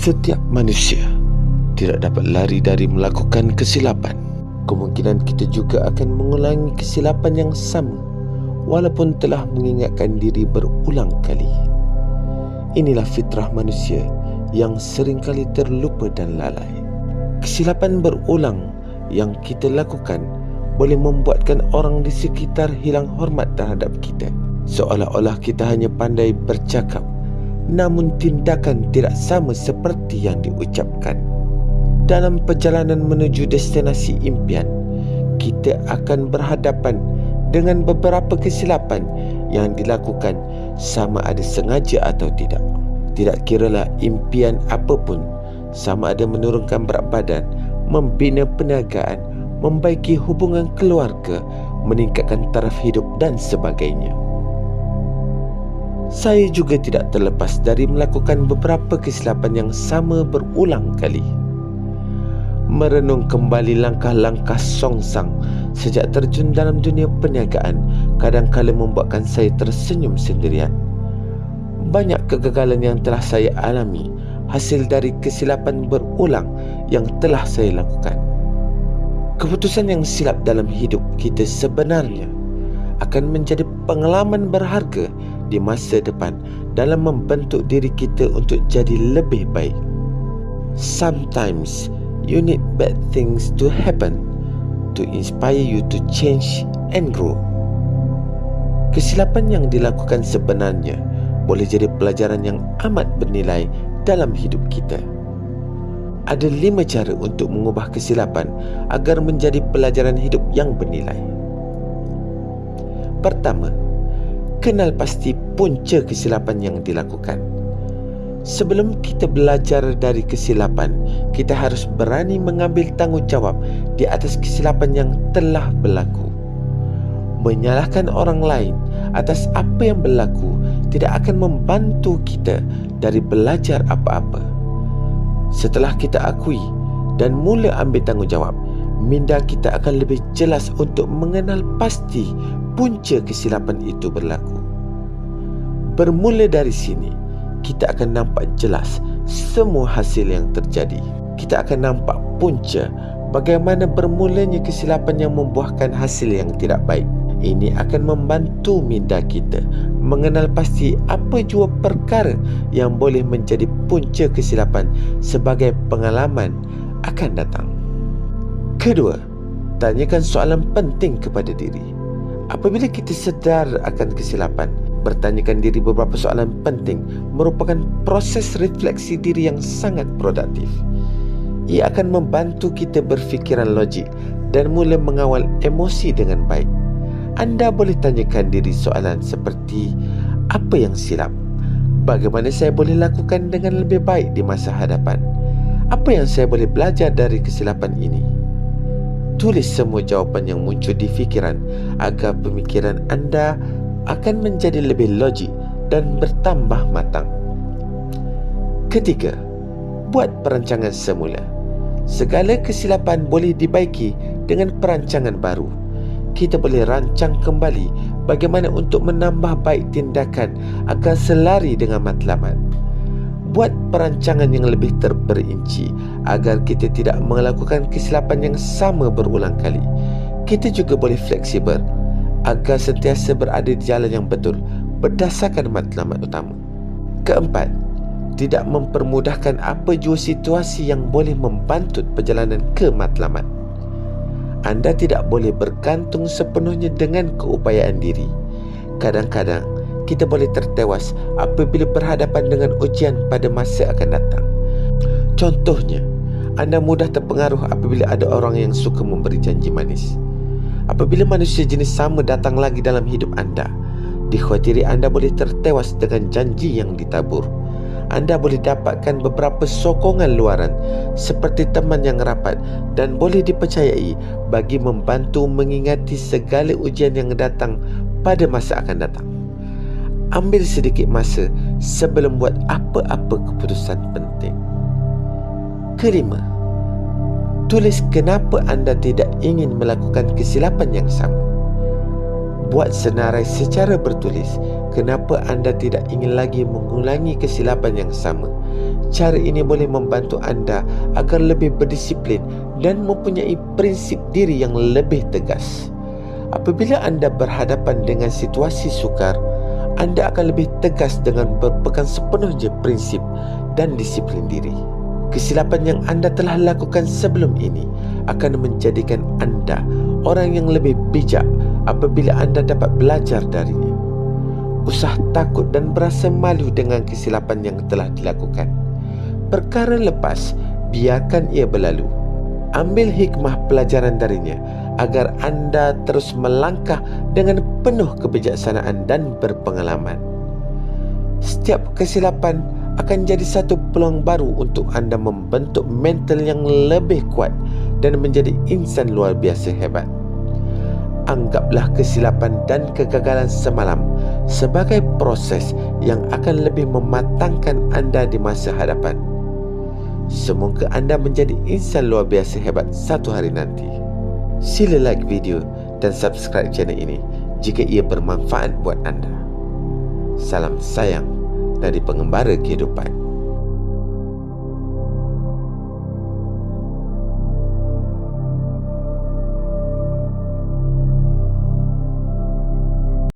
Setiap manusia tidak dapat lari dari melakukan kesilapan. Kemungkinan kita juga akan mengulangi kesilapan yang sama walaupun telah mengingatkan diri berulang kali. Inilah fitrah manusia yang seringkali terlupa dan lalai. Kesilapan berulang yang kita lakukan boleh membuatkan orang di sekitar hilang hormat terhadap kita, seolah-olah kita hanya pandai bercakap, namun tindakan tidak sama seperti yang diucapkan. Dalam perjalanan menuju destinasi impian, kita akan berhadapan dengan beberapa kesilapan yang dilakukan sama ada sengaja atau tidak. Tidak kiralah impian apapun, sama ada menurunkan berat badan, membina perniagaan, membaiki hubungan keluarga, meningkatkan taraf hidup dan sebagainya. Saya juga tidak terlepas dari melakukan beberapa kesilapan yang sama berulang kali. Merenung kembali langkah-langkah songsang sejak terjun dalam dunia perniagaan kadang-kala membuatkan saya tersenyum sendirian. Banyak kegagalan yang telah saya alami hasil dari kesilapan berulang yang telah saya lakukan. Keputusan yang silap dalam hidup kita sebenarnya akan menjadi pengalaman berharga di masa depan dalam membentuk diri kita untuk jadi lebih baik. Sometimes you need bad things to happen to inspire you to change and grow. Kesilapan yang dilakukan sebenarnya boleh jadi pelajaran yang amat bernilai dalam hidup kita. Ada 5 cara untuk mengubah kesilapan agar menjadi pelajaran hidup yang bernilai. Pertama, kenal pasti punca kesilapan yang dilakukan. Sebelum kita belajar dari kesilapan, kita harus berani mengambil tanggungjawab di atas kesilapan yang telah berlaku. Menyalahkan orang lain atas apa yang berlaku tidak akan membantu kita dari belajar apa-apa. Setelah kita akui dan mula ambil tanggungjawab, minda kita akan lebih jelas untuk mengenal pasti punca kesilapan itu berlaku. Bermula dari sini, kita akan nampak jelas semua hasil yang terjadi. Kita akan nampak punca bagaimana bermulanya kesilapan yang membuahkan hasil yang tidak baik. Ini akan membantu minda kita mengenal pasti apa jua perkara yang boleh menjadi punca kesilapan sebagai pengalaman akan datang. Kedua, tanyakan soalan penting kepada diri. Apabila kita sedar akan kesilapan, bertanyakan diri beberapa soalan penting merupakan proses refleksi diri yang sangat produktif. Ia akan membantu kita berfikiran logik dan mula mengawal emosi dengan baik. Anda boleh tanyakan diri soalan seperti, apa yang silap? Bagaimana saya boleh lakukan dengan lebih baik di masa hadapan? Apa yang saya boleh belajar dari kesilapan ini? Tulis semua jawapan yang muncul di fikiran agar pemikiran anda akan menjadi lebih logik dan bertambah matang. Ketiga, buat perancangan semula. Segala kesilapan boleh dibaiki dengan perancangan baru. Kita boleh rancang kembali bagaimana untuk menambah baik tindakan agar selari dengan matlamat. Buat perancangan yang lebih terperinci agar kita tidak melakukan kesilapan yang sama berulang kali. Kita juga boleh fleksibel agar sentiasa berada di jalan yang betul berdasarkan matlamat utama. Keempat, tidak mempermudahkan apa jua situasi yang boleh membantut perjalanan ke matlamat. Anda tidak boleh bergantung sepenuhnya dengan keupayaan diri. Kadang-kadang kita boleh tertewas apabila berhadapan dengan ujian pada masa akan datang. Contohnya, anda mudah terpengaruh apabila ada orang yang suka memberi janji manis. Apabila manusia jenis sama datang lagi dalam hidup anda, dikhawatiri anda boleh tertewas dengan janji yang ditabur. Anda boleh dapatkan beberapa sokongan luaran seperti teman yang rapat dan boleh dipercayai bagi membantu mengingati segala ujian yang datang pada masa akan datang. Ambil sedikit masa sebelum buat apa-apa keputusan penting. Kelima, tulis kenapa anda tidak ingin melakukan kesilapan yang sama. Buat senarai secara bertulis kenapa anda tidak ingin lagi mengulangi kesilapan yang sama. Cara ini boleh membantu anda agar lebih berdisiplin dan mempunyai prinsip diri yang lebih tegas. Apabila anda berhadapan dengan situasi sukar, anda akan lebih tegas dengan berpegang sepenuhnya prinsip dan disiplin diri. Kesilapan yang anda telah lakukan sebelum ini akan menjadikan anda orang yang lebih bijak apabila anda dapat belajar darinya. Usah takut dan berasa malu dengan kesilapan yang telah dilakukan. Perkara lepas, biarkan ia berlalu. Ambil hikmah pelajaran darinya agar anda terus melangkah dengan penuh kebijaksanaan dan berpengalaman. Setiap kesilapan akan jadi satu peluang baru untuk anda membentuk mental yang lebih kuat dan menjadi insan luar biasa hebat. Anggaplah kesilapan dan kegagalan semalam sebagai proses yang akan lebih mematangkan anda di masa hadapan. Semoga anda menjadi insan luar biasa hebat satu hari nanti. Sila like video dan subscribe channel ini jika ia bermanfaat buat anda. Salam sayang dari pengembara kehidupan.